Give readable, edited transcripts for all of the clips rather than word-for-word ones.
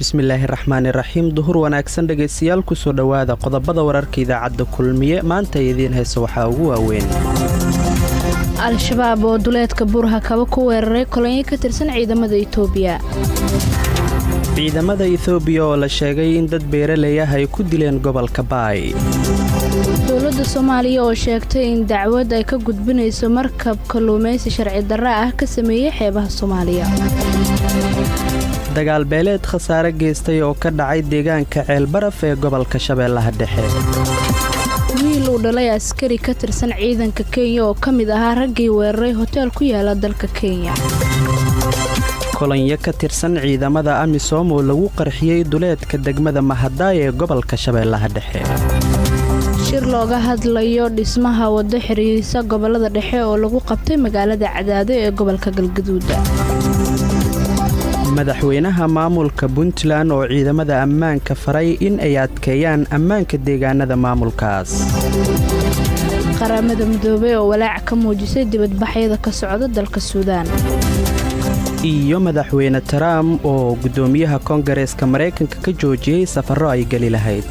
bismillaahi raxmaani raxiim duhur wanaagsan dhegaystayaal kusoo dhowaada qodobada wararka idaacadda kulmiye maanta idiin haysa waxaa ugu waaweyn al-shabaab oo duleedka buurha kaba ku weeraray kolonyo ka tirsan ciidamada Itoobiya. ciidamada Itoobiya oo la sheegay in dad beeraley ah ay ku dileen gobolka Baay. dowladda Soomaaliya oo sheegtay in dacwad ay ka gudbinayso markab kalluumaysi sharci darro ah ka sameeyay xeebaha Soomaaliya. dagaal beeleed khasaare geystay oo ka dhacay deegaanka Ceelbaraf ee gobolka Shabeellaha Dhexe. wiil uu dhalay askari ka tirsan ciidanka Kenya oo ka mid ahaa raggii weeraray hotel ku yaala dalka Kenya. kolonyo ka tirsan ciidamada Amisom oo lagu qarxiyay duleedka degmada Mahadaay ee gobolka Shabeellaha Dhexe. shir looga hadlayo dhismaha waddo xiriirisa gobolada dhexe oo lagu qabtay magaalada Cadaado ee gobolka Galgaduud. madaxweynaha maamulka Puntland oo ciidamada ammaanka faray in ay adkeeyaan ammaanka deegaanada maamulkaas. qaramada midoobay oo walaac ka muujisay dibadbaxyada ka socda dalka Suudaan. iyo madaxweyne Trump oo gudoomiyaha Koongareeska Mareykanka ka joojiyay safarro ay gali lahayd.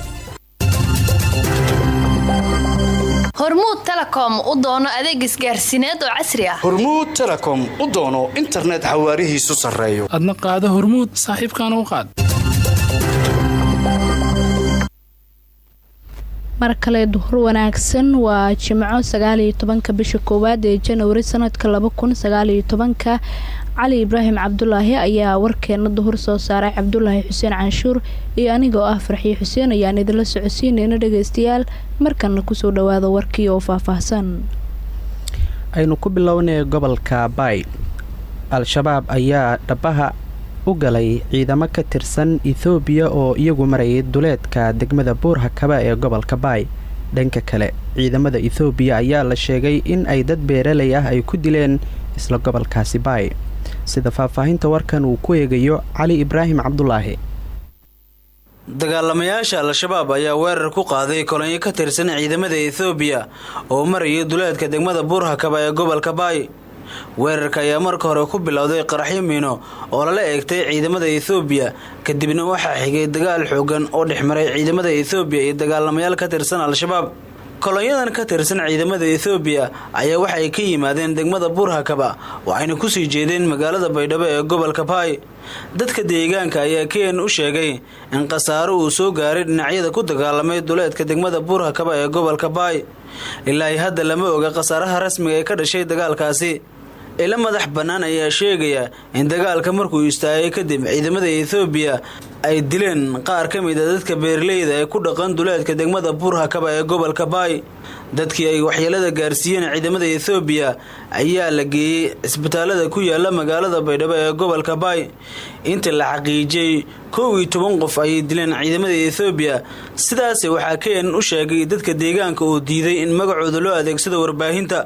hormuud telecom u doono adeeg isgaarsiineed oo casri ah. hormuud telecom u doono internet xawaarihiisu sarreeyo. adna qaado hormuud saaxiibkaana u qaad. mar kale duhur wanaagsan waa Jimco 19 bisha koowaad ee January sanadka 2019. cali ibraahim cabdulaahi ayaa warkeena duhur soo saaray. cabdulaahi xuseen canshuur iyo anigoo ah farxiyo xuseen ayaan idinla socodsiinayna dhagaystayaal markana kusoo dhawaada warkii oo faahfaahsan. aynu ku bilownay gobolka Baay. al-shabaab ayaa dhabaha u galay ciidamo ka tirsan Itoobiya oo iyagu marayay duleedka degmada Buurha Kaba ee gobolka Baay. dhanka kale ciidamada Itoobiya ayaa la sheegay in ay dad beeraley ah ay ku dileen isla gobolkaasi Baay. sida faahfaahinta warkan uu ku eegayo cali ibraahim cabdulaahi. dagaalamayaasha al-shabaab ayaa weerar ku qaaday kolonyo ka tirsan ciidamada Itoobiya oo marayay duleedka degmada Buurha Kaba ee gobolka Baay. weerarka ayaa marka hore ku bilowday qaraxyo miino oo lala eegtay ciidamada Itoobiya kadibna waxaa xigay dagaal xoogan oo dhexmaray ciidamada Itoobiya iyo dagaalamayaal ka tirsan al-shabaab. kolonyadan ka tirsan ciidamada Itoobiya ayaa waxay ka yimaadeen degmada Buurha Kaba waxayna ku sii jeedeen magaalada Baydhabo ee gobolka Baay. dadka deegaanka ayaa keen u sheegay in qasaaro uu soo gaaray dhinacyada ku dagaalamay duleedka degmada Buurha Kaba ee gobolka Baay. ilaa hadda lama oga qasaaraha rasmiga ee ka dhashay dagaalkaasi. ila madax bannaan ayaa sheegaya in dagaalka markuu istaagay kadib ciidamada Itoobiya ay dileen qaar ka mid ah dadka beeraleyda ee ku dhaqan duleedka degmada Buurha Kaba ee gobolka Baay. dadkii ay waxyeelada gaarsiiyeen ciidamada Itoobiya ayaa la geeyay isbitaalada ku yaala magaalada Baydhabo ee gobolka Baay. inta la xaqiijiyay 11 qof ay dileen ciidamada Itoobiya. sidaas waxaa keen u sheegay dadka deegaanka oo diiday in magacooda loo adeegsado warbaahinta.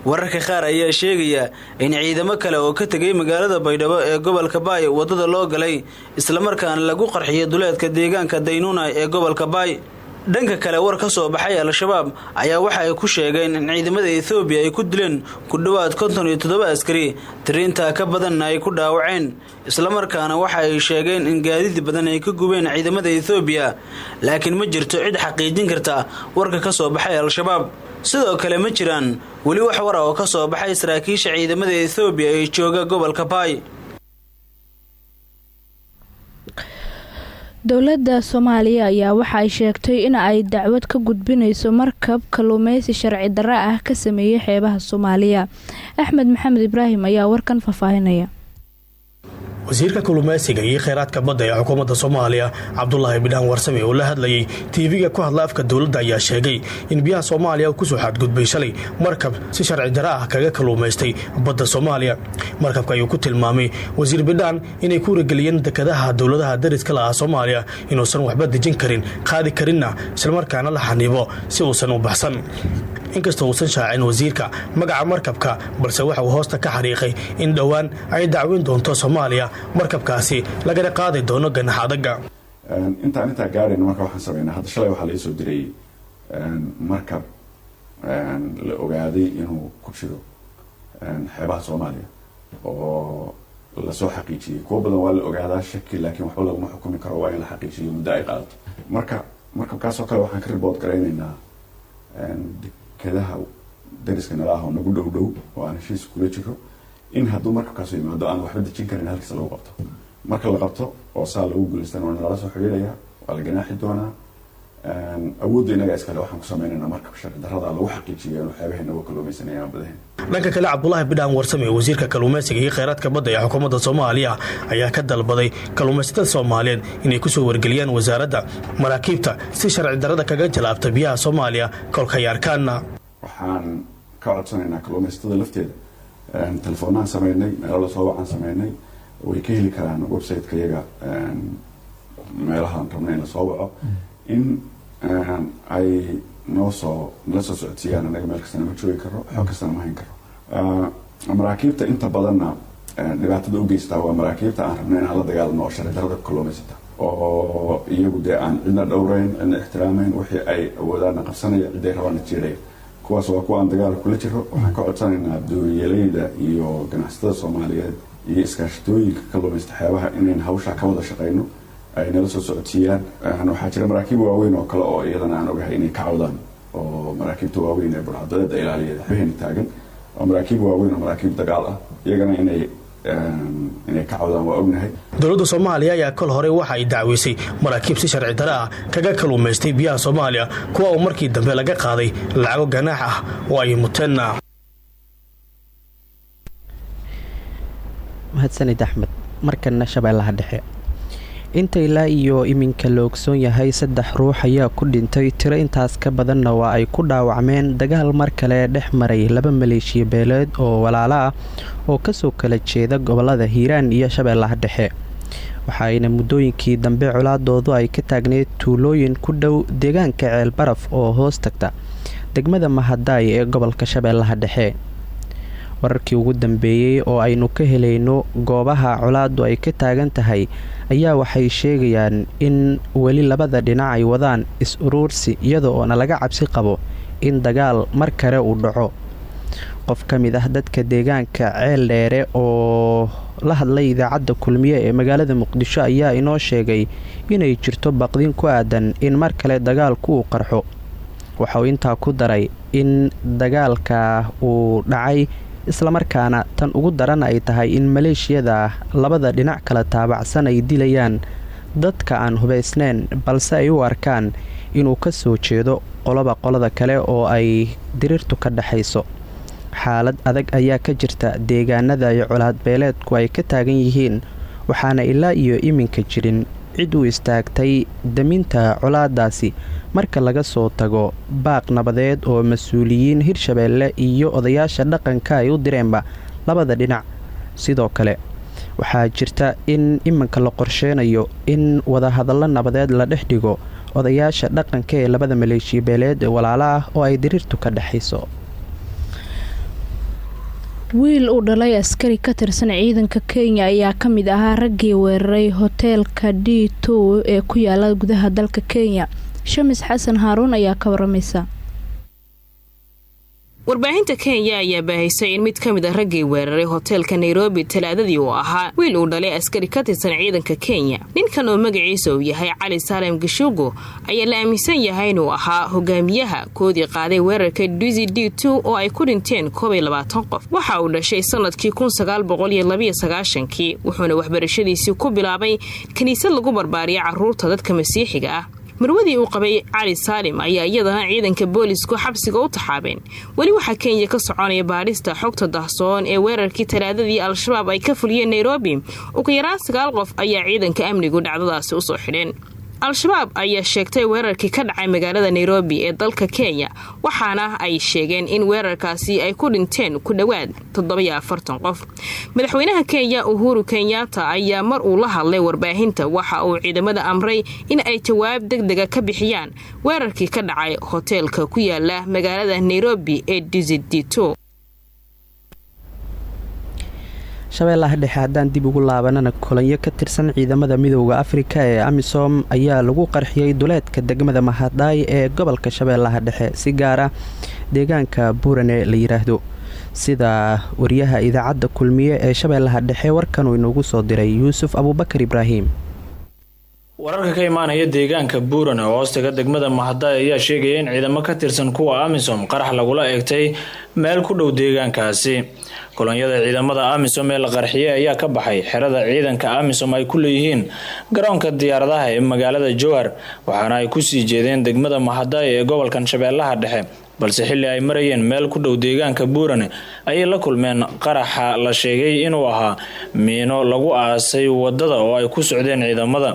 wararka qaar ayaa sheegaya in ciidamo kale oo ka tagay magaalada Baydhabo ee gobolka Baay wadada loo galay isla markaana lagu qarxiyay duleedka deegaanka Daynuna ee gobolka Baay. dhanka kale war ka soo baxay al-shabaab ayaa waxa ay ku sheegeen in ciidamada Itoobiya ay ku dileen ku dhawaad 57 askari tirinta ka badan ay ku dhaawaceen isla markaana waxa ay sheegeen in gaadiid badan ay ka gubeen ciidamada Itoobiya laakiin ma jirto cid xaqiijin karta warka ka soo baxay al-shabaab. sidoo kale ma jiraan wali wax war oo ka soo baxay saraakiisha ciidamada Itoobiya ee jooga gobolka Baay. dowladda Soomaaliya ayaa waxa ay sheegtay in ay dacwad ka gudbinayso markab kalluumaysi sharci darro ah ka sameeyay xeebaha Soomaaliya. axmed maxamed ibraahim ayaa warkan faahfaahinaya. wasiirka kalluumaysiga iyo kheyraadka badda ee xukuumadda Soomaaliya Cabdullaahi Bidhaan Warsame oo la hadlayay TV-ga ku hadla afka dowladda ayaa sheegay in biyaha Soomaaliya ku soo xadgudbay shalay markab si sharci darro ah kaga kalluumaystay badda Soomaaliya. markabka ayuu ku tilmaamay wasiir Bidhaan inay ku rageliyeen dekedaha dowladaha dariska la ah Soomaaliya inuusan waxba dejin karin qaadi karinna isla markaana la xaniibo si uusan u baxsan. inkastoo uusan shaacin wasiirka magaca markabka balse waxa uu hoosta ka xariiqay in dhawaan ay dacweyn doonto Soomaaliya markabkaasi laga qaadi doono ganax adaga. inta gaareen marka waxaan sameynaa hadda shalay waxa la soo diray markab la ogaaday inuu ku jiro xeebaha Soomaaliya oo lasoo xaqiijiyey kuwa badan waa la ogaadaa shaki laakiin waxba laguma xukumi karo waa in la xaqiijiyo muddo ay qaadato marka kaasoo kale waxaan ka ribood garaynaynaa dekadaha dariska nala ah oo nagu dhow oo aan heshiis kula jiro in hadduu markabkaasoo yimaado aan waxba dejin karin halkiisa lagu qabto marka la qabto oo saa lagu guulaystaan waa nalala soo xidhiidhaya waa la ganaaxi doonaa awoodda inaga iskale waxaan ku samaynaynaa markab sharci darrada lagu xaqiijiyo in waxyaabaheena uga kalluumaysanayaan badaheena dhanka kale Cabdullaahi Bidhaan Warsame wasiirka kalluumaysiga iyo kheyraadka badda ee xukuumadda Soomaaliya ayaa ka dalbaday kalluumaysatada Soomaaliyeed inay ku soo wargeliyaan wasaaradda maraakiibta si sharci darrada kaga jalaabta biyaha Soomaaliya kolka yarkaana waxaan ka codsanaynaa kalluumaysatada lafteeda telefoonaan sameynay meelo soo wacan sameynay way ka heli karaan website-ka iyaga meelahaan rabnay in la soo waco in ay nala soo socodsiiyaan anaga meel kastana ma joogi karo xog kastana ma hayn karo maraakiibta inta badanna dhibaatada u geystaa waa maraakiibta aan rabnay inaan la dagaalano oo sharci darrada ku kalluumaysata oo iyagu dee aan cidna dhowrayn cidna ixtiraamayn wixii ay awoodaana qabsanaya ciday rabaana jiidhaya kuwaas waa kuwa aan dagaal kula jiro waxaan ka codsanaynaa dowlayalayda iyo ganacsatada Soomaaliyeed iyo iskaashatooyinka kalluumaysta xeebaha inayn hawsha ka wada shaqeyno ay nala soo socodsiiyaan waxaa jira maraakiib waaweyn oo kale oo iyadana aan ogahay inay ka cawdaan oo maraakiibta waaweyn ee burcadada ilaaliya waxayna taagan oo maraakiib waaweyn oo maraakiib dagaal ah iyagana inay ka cawdaan waa ognahay dowladda Soomaaliya ayaa kol hore waxa ay dacweysay maraakiib si sharci darro ah kaga kalluumaystay biyaha Soomaaliya kuwa oo markii dambe laga qaaday lacago ganaax ah oo ay muteena mahadsanid Axmed markana Shabeellaha Dhexe inta ilaa iyo iminka la ogsoon yahay 3 ruux ayaa ku dhintay tiro intaas ka badanna waa ay ku dhaawacmeen dagaal mar kale dhex maray 2 maleeshiya beeleed oo walaalo ah oo kasoo kala jeeda gobolada Hiiraan iyo Shabeellaha Dhexe waxaayna muddooyinkii dambe colaadoodu ay ka taagneed tuulooyin ku dhow deegaanka Ceel Baraf oo hoos tagta degmada Mahadaay ee gobolka Shabeellaha Dhexe wararkii ugu dambeeyay oo aynu ka helayno goobaha colaadu ay ka taagan tahay ayaa waxay sheegayaan in weli labada dhinac ay wadaan is-uruursi iyadoo laga cabsi qabo in dagaal mar kale uu dhaco qof ka mid ah dadka deegaanka Ceel Dheere oo la hadlay idaacadda Kulmiye ee magaalada Muqdisho ayaa inoo sheegay inay jirto baqdin ku aadan in mar kale dagaalku uu qarxo waxa uu intaa ku daray in dagaalka uu dhacay isla markaana tan ugu daran ay tahay in maleeshiyada labada dhinac kala taabacsan ay dilayaan dadka aan hubaysnayn balse ay u arkaan inuu ka soo jeedo qolada kale oo ay dirirtu ka dhaxayso xaalad adag ayaa ka jirta deegaanada ay colaad beeleedku ay ka taagan yihiin waxaana ilaa iyo iminka jirin cid u istaagtay daminta colaadaasi marka laga soo tago baaq nabadeed oo mas'uuliyiin Hirshabeelle iyo odayaasha dhaqanka ay u direenba labada dhinac sidoo kale waxaa jirta in iminka la qorsheenayo in wada hadallo nabadeed la dhex dhigo odayaasha dhaqanka ee labada maleeshiya beeleed ee walaalo ah oo ay dirirtu ka dhaxayso wiil uu dhalay askari ka tirsan ciidanka Kenya ayaa ka mid ahaa raggii weeraray hoteelka D2 ee ku yaala gudaha dalka Kenya Shamis Xasan Haruun ayaa ka waramaysa warbaahinta Kenya ayaa baahisay in mid ka mid ah raggii weeraray hoteelka Nairobi talaadadii uu ahaa wiil uu dhalay askari ka tirsan ciidanka Kenya ninkan oo magaciisa uu yahay Cali Salem Gishugo ayaa la aaminsan yahay inuu ahaa hogaamiyaha koodii qaaday weerarka D2 oo ay ku dhinteen 12 qof waxa uu dhashay sanadkii 1992 wuxuuna waxbarashadiisii ku bilaabay kaniisad lagu barbaariyo carruurta dadka Masiixiga ah marwadii uu qabay Cali Salim ayaa iyadana ciidanka boolisku xabsiga u taxaabeen wali waxa Kenya ka soconaya baarista xogta dahsoon ee weerarkii talaadadii Al-Shabaab ay ka fuliyeen Nairobi ugu yaraan 9 qof ayaa ciidanka amnigu dhacdadaasi u soo xidheen Al-Shabaab ayaa sheegtay weerarkii ka dhacay magaalada Nairobi ee dalka Kenya waxaana ay sheegeen in weerarkaasi ay ku dhinteen ku dhawaad 47 qof madaxweynaha Kenya Uhuru Kenyatta ayaa mar uu la hadlay warbaahinta waxa uu ciidamada amray in ay jawaab degdeg ka bixiyaan weerarkii ka dhacay hoteelka ku yaala magaalada Nairobi ee D2 Shabeellaha Dhexe haddaan dib ugu laabanana kulanyo ka tirsan ciidamada midowga Afrika ee AMISOM ayaa lagu qarxiyay duleedka degmada Mahadaay ee gobolka Shabeellaha Dhexe si gaar ah deegaanka Buurane la yiraahdo sida wariyaha idaacadda kulmiye ee shabeellaha dhexe warkan uu inoogu soo diray yuusuf abuubakar ibraahim. wararka ka imaanaya deegaanka buuran oo hoostaga degmada Mahadaay ayaa sheegaya in ciidamo ka tirsan kuwa AMISOM qarax lagula eegtay meel ku dhow deegaankaasi. kolonyada ciidamada AMISOM ee la qarxiyay ayaa ka baxay xerada ciidanka AMISOM ay ku leeyihiin garoonka diyaaradaha ee magaalada Jowhar waxaana ay ku sii jeedeen degmada Mahadaay ee gobolka Shabeellaha Dhexe balse xilli ay marayeen meel ku dhow deegaanka buuran ay la kulmeen qaraxa la sheegay inuu ahaa miino lagu aasay wadada oo ay ku socdeen ciidamada.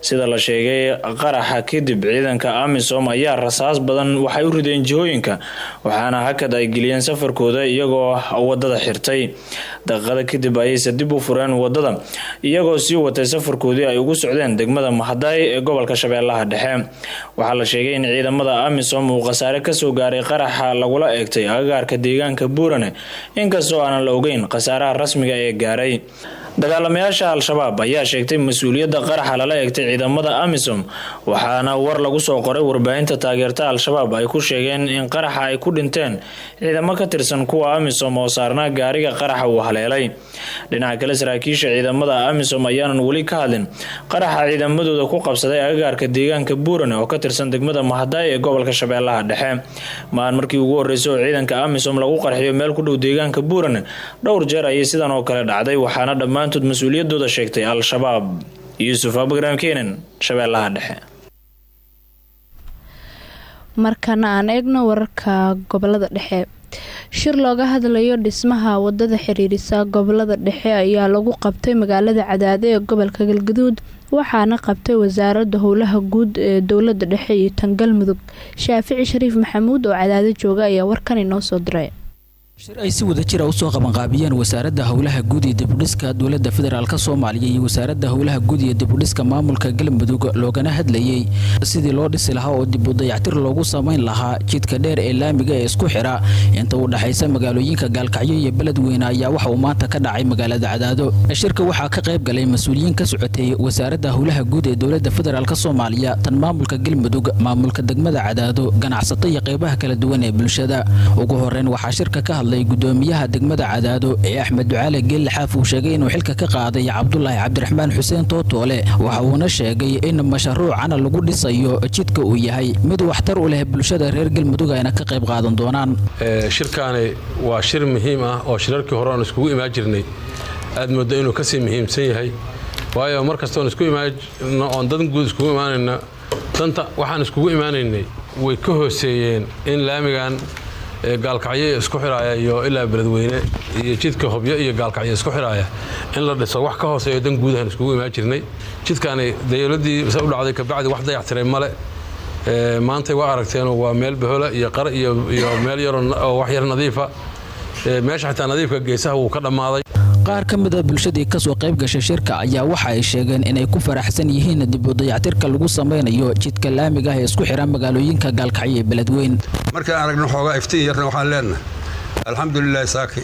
sida la sheegay qaraxa kadib ciidanka AMISOM ayaa rasaas badan waxay u rideen jihooyinka waxaana hakad ay geliyeen safarkooda iyagoo wadada xirtay. daqiiqada kadib ayay dib u fureen wadada iyagoo sii watay safarkoodii ay ugu socdeen degmada Mahadaay ee gobolka Shabeellaha Dhexe. waxaa la sheegay in ciidamada AMISOM uu khasaare ka soo gaaray qaraxa lagula eegtay agagaarka deegaanka buuran inkastoo aan la ogeyn khasaaraha rasmiga ee gaaray. dagaalamayaasha al-shabaab ayaa sheegtay mas'uuliyadda qaraxa lala eegtay ciidamada AMISOM waxaana war lagu soo qoray warbaahinta taageerta al-shabaab ay ku sheegeen in qaraxa ay ku dhinteen ciidamo ka tirsan kuwa AMISOM oo saarnaa gaariga qaraxa uu haleelay. dhinaca kale saraakiisha ciidamada AMISOM ayaanan weli ka hadlin qaraxa ciidamadooda ku qabsaday agagaarka deegaanka buuran oo ka tirsan degmada Mahadaay ee gobolka Shabeellaha Dhexe. maan markii ugu horeysay oo ciidanka AMISOM lagu qarxiyo meel ku dhow deegaanka buuran dhowr jeer ayay sidan oo kale dhacday waxaana dhammaantood mas'uuliyadooda sheegtay al-shabaab. yuusuf abuubakar keenan shabeellaha dhexe. markana aan eegno wararka gobolada dhexe. shir looga hadlayo dhismaha wadada xiriirisa gobolada dhexe ayaa lagu qabtay magaalada Cadaade ee gobolka Galgaduud waxaana qabtay wasaaradda howlaha guud ee dowladda dhexe iyo tan Galmudug. Shaafici Shariif Maxamuud oo Cadaade jooga ayaa warkan inoo soo diray. shir ay si wada jir ah u soo qabanqaabiyeen wasaaradda howlaha guud ee dibudhiska dowladda federaalka Soomaaliya iyo wasaaradda howlaha guud ee dibudhiska maamulka Galmudug loogana hadlayay sidii loo dhisi lahaa oo dib u dayactir loogu sameyn lahaa jidka dheer ee laamiga ee isku xira inta u dhaxaysa magaalooyinka Gaalkacyo iyo Beledweyne ayaa waxa uu maanta ka dhacay magaalada Cadaado. shirka waxaa ka qayb galay mas'uuliyiin ka socotay wasaaradda howlaha guud ee dowladda federaalka Soomaaliya tan maamulka Galmudug maamulka degmada Cadaado ganacsato iyo qaybaha kala duwan ee bulshada. ugu horeyn waxaa shirka ka gudoomiyaha degmada Cadaado ee Axmed Ducaale Geel Xaaf uu sheegay inuu xilka ka qaaday Cabdullaahi Cabdiraxmaan Xuseen Tootoole waxa uuna sheegay in mashruucan lagu dhisayo jidka uu yahay mid waxtar u leh bulshada reer Galmudug ayna ka qayb qaadan doonaan. shirkaani waa shir muhiim ah oo shirarkii hore aan iskugu imaan jirnay aad moodo inuu ka sii muhiimsan yahay waayo markasta aan isku imaano oo dad guud iskugu imaanayna danta waxaan iskugu imaanaynay way ka hooseeyeen in laamigan Gaalkacyo isku xiraaya iyo ilaa Beledweyne iyo jidka Hobyo iyo Gaalkacyo isku xiraaya in la dhiso wax ka hooseeyo dan guudahan iskugu imaan jirnay. jidkaani dawladii u dhacday ka bacdi wax dayactiray male maanta waa aragteen waa meel bahola iyo qar iyo meel yar oo wax yar nadiifa meesha xitaa nadiifka geesaha uu ka dhamaaday. qaar ka mid ah bulshadii ka soo qayb gashay shirka ayaa waxa ay sheegeen inay ku faraxsan yihiin dib u dayactirka lagu sameynayo jidka laamiga ee isku xira magaalooyinka Gaalkacyo iyo Beledweyne. markaan aragno xoogaa iftiin yarna waxaan leenahay alxamdulillaah saaki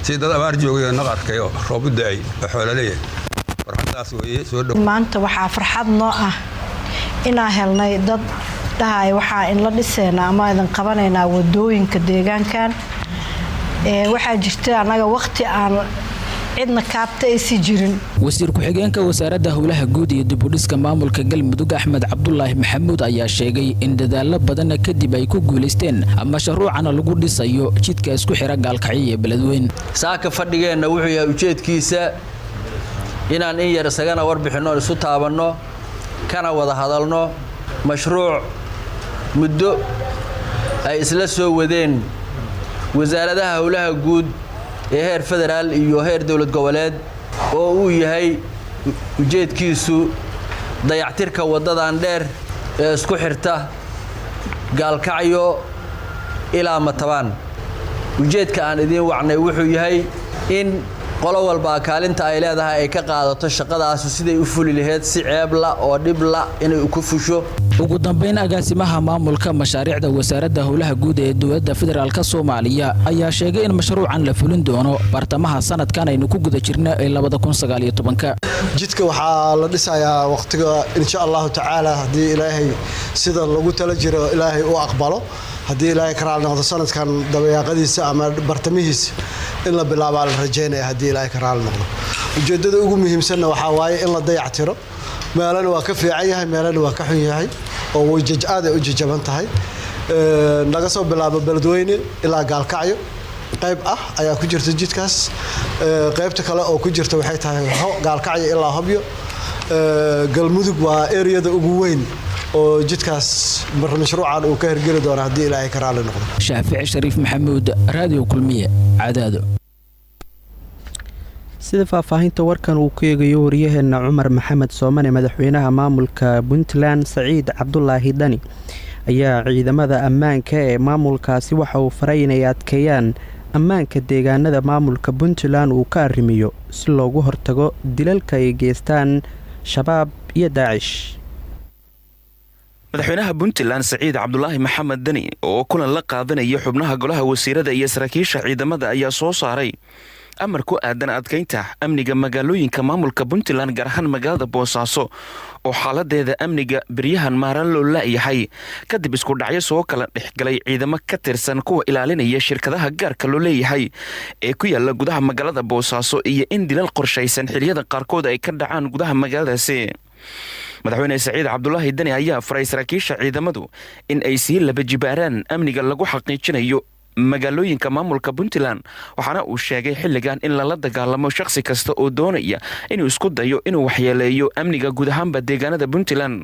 si dad abaar joogay naqarkayo roob u daay xoolalayay farxadaas weeye soo dhow. maanta waxaa farxad noo ah inaan helnay dad dhahay waxaa in la dhiseena ama idan qabanayna wadooyinka deegaankan waxaa jirta anaga waqti aan cidna kaabta ay si jirin. wasiir ku-xigeenka wasaaradda howlaha guud iyo dib u dhiska maamulka Galmudug Axmed Cabdullaahi Maxamuud ayaa sheegay in dadaalo badan kadib ay ku guuleysteen mashruucan lagu dhisayo jidka isku xira Gaalkacyo iyo Beledweyne. saaka fadhigeena wuxuu yahay ujeedkiisa inaan in yar isagana warbixino isu taabanno kana wada hadalno mashruuc muddo ay isla soo wadeen wasaaradaha howlaha guud ee heer federaal iyo heer dawlad goboleed oo uu yahay ujeedkiisu dayactirka wadadan dheer ee isku xirta Gaalkacyo ilaa Matabaan. ujeedka aan idin wacnay wuxuu yahay in qolo walba kaalinta ay leedahay ay ka qaadato shaqadaas siday u fuli lahayd si ceeb la oo dhib la inay ku fusho. ugu dambeyn agaasimaha maamulka mashaariicda wasaaradda howlaha guud ee dowladda federaalka Soomaaliya ayaa sheegay in mashruucan la fulin doono bartamaha sanadkan aynu ku guda jirno ee 2019. jidka waxaa la dhisayaa waqtiga insha Allah taala hadii Ilaahay sida lagu tala jiro Ilaahay uu aqbalo haddii ilaahay ka raali noqdo sanadkan dabayaaqadiisa ama bartamihiisa in la bilaabaa la rajaynaya haddii ilaahay ka raali noqdo ujeeddada ugu muhiimsanna waxaa waaye in la dayactiro meelana waa ka fiican yahay meelana waa ka xun yahay oo way aad ay u jajaban tahay laga soo bilaabo beledweyne ilaa gaalkacyo qayb ah ayaa ku jirta jidkaas qaybta kale oo ku jirta waxay tahay gaalkacyo ilaa Hobyo galmudug waa areada ugu weyn oo jidkaas mashruucan uu ka hirgeli doono haddii ilaahay ka raali noqdo shaafici shariif maxamuud raadiyo kulmiye cadaado sida faahfaahinta warkan uu ku eegayo wariyaheena Cumar Maxamed Soomane madaxweynaha maamulka Puntland Saciid Cabdullaahi Dani ayaa ciidamada ammaanka ee maamulkaasi waxa uu faray inay adkeeyaan ammaanka deegaanada maamulka Puntland uu ka arrimiyo si loogu hortago dilalka ay geystaan shabaab iyo Daacish. madaxweynaha Puntland Saciid Cabdullaahi Maxamed Dani oo kulan la qaadanaya xubnaha golaha wasiirada iyo saraakiisha ciidamada ayaa soo saaray amar ku aadan adkeynta amniga magaalooyinka maamulka Puntland gaar ahaan magaalada Boosaaso oo xaaladeeda amniga bariyahan maaran loo laayahay kadib isku dhacyo soo kala dhexgalay ciidamo ka tirsan kuwa ilaalinaya shirkadaha gaarka loo leeyahay ee ku yaala gudaha magaalada Boosaaso iyo in dilal qorshaysan xilliyada qaarkood ay ka dhacaan gudaha magaaladaasi. madaxweyne Saciid Cabdullaahi Dani ayaa faray saraakiisha ciidamadu in ay sii laba jibaaraan amniga lagu xaqiijinayo magaalooyinka maamulka Puntland waxaana uu sheegay xilligan in la dagaalamo shakhsi kasta oo doonaya inuu isku dayo inuu waxyeeleeyo amniga guud ahaanba deegaanada Puntland.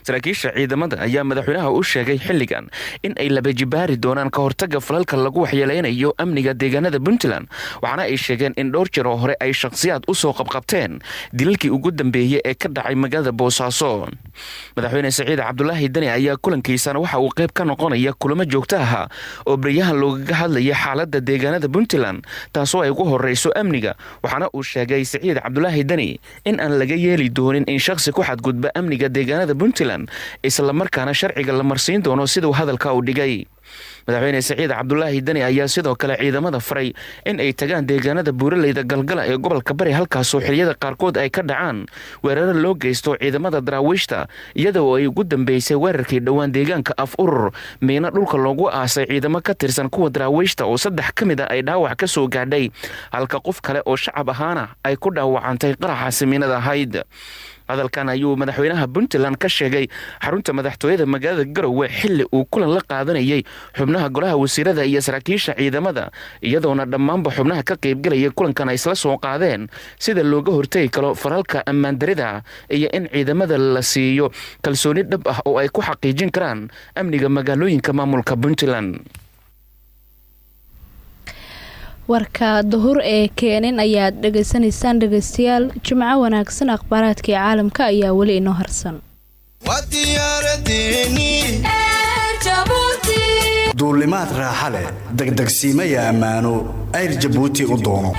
saraakiisha ciidamada ayaa madaxweynaha u sheegay xilligan in ay laba jibaari doonaan ka hortaga falalka lagu waxyeeleynayo amniga deegaanada Puntland waxaana ay sheegeen in dhowr jeer hore ay shakhsiyaad u soo qabqabteen dilalkii ugu dambeeyay ee ka dhacay magaalada Boosaaso. madaxweyne Saciid Cabdullaahi Dani ayaa kulankiisana waxa uu qayb ka noqonaya kulamo joogto ah oo bariyahan looga hadlaya xaaladda deegaanada Puntland taasoo ay ugu horeyso amniga waxaana uu sheegay Saciid Cabdullaahi Dani in aan laga yeeli doonin in shakhsi ku xadgudba amniga deegaanada Puntland isla markaana sharciga la marsiin doono sidoo hadalka uu dhigay. madaxweyne Saciid Cabdullaahi Dani ayaa sidoo kale ciidamada faray in ay tagaan deegaanada buuraleyda galgala ee gobolka Bari halkaas oo xilliyada qaarkood ay ka dhacaan weerar loo geysto ciidamada daraawiishta iyadoo ay ugu dambeysay weerarkii dhawaan deegaanka af urur meena dhulka loogu aasay ciidamo ka tirsan kuwa daraawiishta oo 3 kamid ah ay dhaawac ka soo gaadhay halka qof kale oo shacab ahaana ay ku dhaawacantay qaraxa simiinada ahayd. hadalkan ayuu madaxweynaha Puntland ka sheegay xarunta madaxtooyada magaalada Garowe xilli uu kulan la qaadanayay xubnaha golaha wasiirada iyo saraakiisha ciidamada iyadoona dhammaanba xubnaha ka qaybgalaya kulankan ay isla soo qaadeen sida looga hortagi karo faralka ammaan darida iyo in ciidamada la siiyo kalsooni dhab ah oo ay ku xaqiijin karaan amniga magaalooyinka maamulka Puntland. warka duhur ee keenin ayaad dhageysanaysaan dhageystayaal jimco wanaagsan akhbaaraadka caalamka ayaa weli inoo harsan duulimaad raaxa leh degdegsiimaya ammaano ayr Jabuuti u doono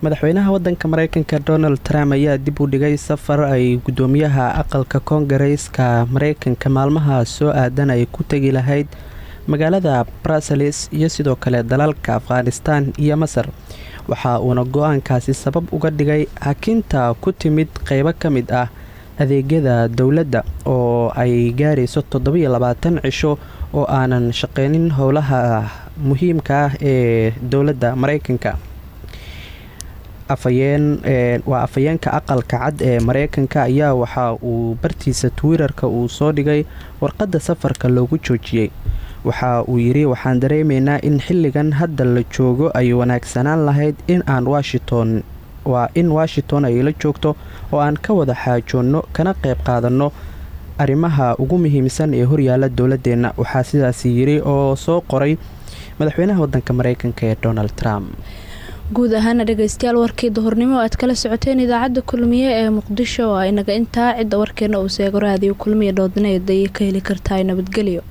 madaxweynaha wadanka Mareykanka Donald Trump ayaa dib u dhigay safar ay gudoomiyaha aqalka Koongareeska Mareykanka maalmaha soo aadan ay ku tagi lahayd magaalada Brussels iyo sidoo kale dalalka Afghanistan iyo Masar waxa uuna go'aankaasi sabab uga dhigay hakinta ku timid qaybo ka mid ah adeegyada dawladda oo ay gaarayso 27 cisho oo aanan shaqeynin howlaha muhiimka ah ee dawladda Mareykanka. afayeenka aqalka cad ee Mareykanka ayaa waxa uu bartiisa Twitter-ka uu soo dhigay warqadda safarka loogu joojiyay waxa uu yiri waxaan dareemaynaa in xilligan hadda la joogo ay wanaagsanaan lahayd in Washington ay la joogto oo aan ka wada xaajoonno kana qayb qaadanno arrimaha ugu muhiimsan ee horyaala dawladdeena waxaa sidaas yiri oo soo qoray madaxweynaha wadanka Mareykanka ee Donald Trump. guud ahaan dhageystayaal warkii duhurnimo aad kala socoteen idaacadda kulmiye ee Muqdisho oo inaga intaa cid warkeena uu seego raadiyo kulmiye.net ay ka heli kartaa nabadgelyo